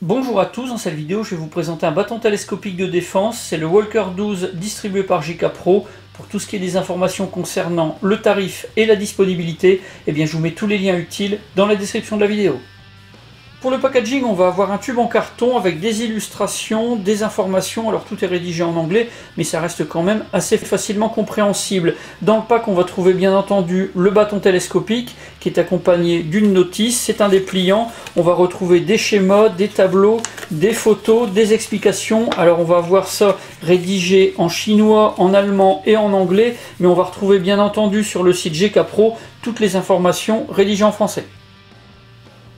Bonjour à tous, dans cette vidéo je vais vous présenter un bâton télescopique de défense, c'est le Walker 12 distribué par JK Pro. Pour tout ce qui est des informations concernant le tarif et la disponibilité, je vous mets tous les liens utiles dans la description de la vidéo. Pour le packaging, on va avoir un tube en carton avec des illustrations, des informations. Alors tout est rédigé en anglais, mais ça reste quand même assez facilement compréhensible. Dans le pack, on va trouver bien entendu le bâton télescopique qui est accompagné d'une notice. C'est un dépliant. On va retrouver des schémas, des tableaux, des photos, des explications. Alors on va voir ça rédigé en chinois, en allemand et en anglais, mais on va retrouver bien entendu sur le site JK Pro toutes les informations rédigées en français.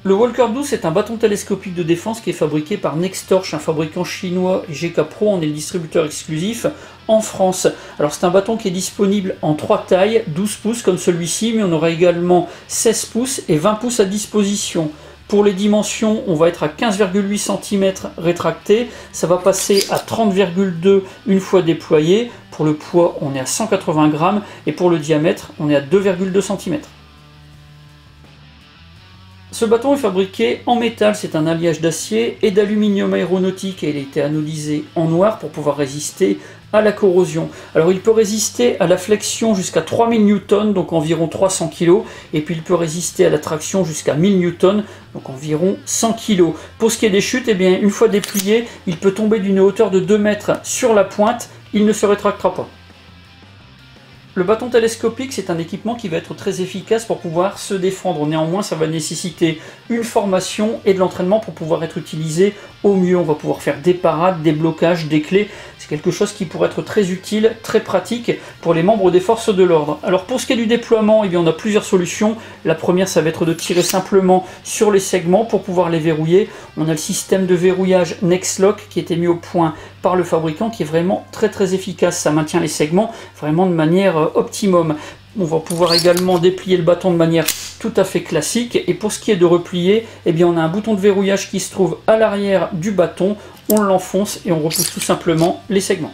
Le Walker 12 est un bâton télescopique de défense qui est fabriqué par Nextorch, un fabricant chinois, et JK Pro en est le distributeur exclusif en France. Alors c'est un bâton qui est disponible en 3 tailles, 12 pouces comme celui-ci, mais on aura également 16 pouces et 20 pouces à disposition. Pour les dimensions, on va être à 15,8 cm rétracté, ça va passer à 30,2 une fois déployé. Pour le poids, on est à 180 grammes et pour le diamètre, on est à 2,2 cm. Ce bâton est fabriqué en métal, c'est un alliage d'acier et d'aluminium aéronautique et il a été anodisé en noir pour pouvoir résister à la corrosion. Alors il peut résister à la flexion jusqu'à 3000 Newton, donc environ 300 kg, et puis il peut résister à la traction jusqu'à 1000 Newton, donc environ 100 kg. Pour ce qui est des chutes, une fois déplié, il peut tomber d'une hauteur de 2 mètres sur la pointe, il ne se rétractera pas. Le bâton télescopique, c'est un équipement qui va être très efficace pour pouvoir se défendre. Néanmoins, ça va nécessiter une formation et de l'entraînement pour pouvoir être utilisé au mieux. On va pouvoir faire des parades, des blocages, des clés. C'est quelque chose qui pourrait être très utile, très pratique pour les membres des forces de l'ordre. Alors pour ce qui est du déploiement, on a plusieurs solutions. La première, ça va être de tirer simplement sur les segments pour pouvoir les verrouiller. On a le système de verrouillage Nexlock qui a été mis au point par le fabricant qui est vraiment très efficace. Ça maintient les segments vraiment de manière optimum. On va pouvoir également déplier le bâton de manière tout à fait classique. Et pour ce qui est de replier, on a un bouton de verrouillage qui se trouve à l'arrière du bâton. On l'enfonce et on repousse tout simplement les segments.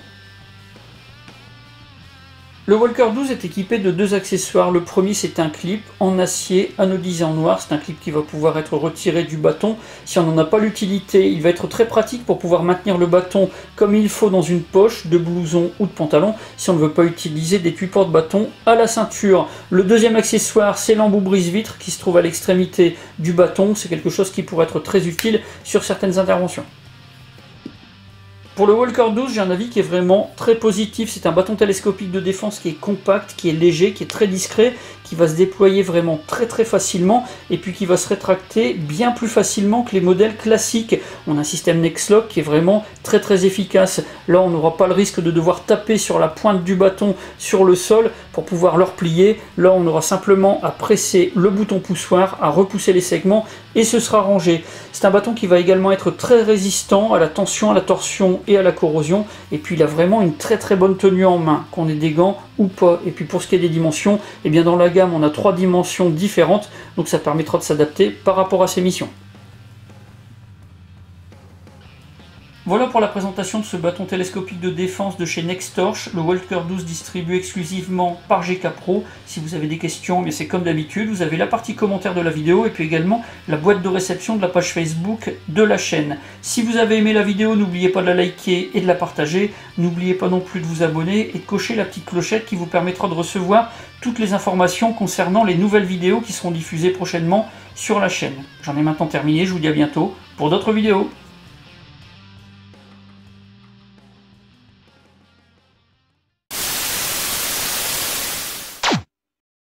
Le Walker 12 est équipé de 2 accessoires. Le premier, c'est un clip en acier anodisé en noir. C'est un clip qui va pouvoir être retiré du bâton. Si on n'en a pas l'utilité, il va être très pratique pour pouvoir maintenir le bâton comme il faut dans une poche de blouson ou de pantalon, si on ne veut pas utiliser des porte-bâton à la ceinture. Le deuxième accessoire, c'est l'embout brise-vitre qui se trouve à l'extrémité du bâton. C'est quelque chose qui pourrait être très utile sur certaines interventions. Pour le Walker 12, j'ai un avis qui est vraiment très positif. C'est un bâton télescopique de défense qui est compact, qui est léger, qui est très discret, qui va se déployer vraiment très facilement et puis qui va se rétracter bien plus facilement que les modèles classiques. On a un système Nexlock qui est vraiment très efficace. Là, on n'aura pas le risque de devoir taper sur la pointe du bâton sur le sol pour pouvoir le replier. Là, on aura simplement à presser le bouton poussoir, à repousser les segments et ce sera rangé. C'est un bâton qui va également être très résistant à la tension, à la torsion et à la corrosion, et puis il a vraiment une très bonne tenue en main, qu'on ait des gants ou pas. Et puis pour ce qui est des dimensions, dans la gamme on a 3 dimensions différentes, donc ça permettra de s'adapter par rapport à ces missions. Voilà pour la présentation de ce bâton télescopique de défense de chez Nextorch, le Walker 12 distribué exclusivement par JK Pro. Si vous avez des questions, c'est comme d'habitude, vous avez la partie commentaire de la vidéo et puis également la boîte de réception de la page Facebook de la chaîne. Si vous avez aimé la vidéo, n'oubliez pas de la liker et de la partager. N'oubliez pas non plus de vous abonner et de cocher la petite clochette qui vous permettra de recevoir toutes les informations concernant les nouvelles vidéos qui seront diffusées prochainement sur la chaîne. J'en ai maintenant terminé, je vous dis à bientôt pour d'autres vidéos.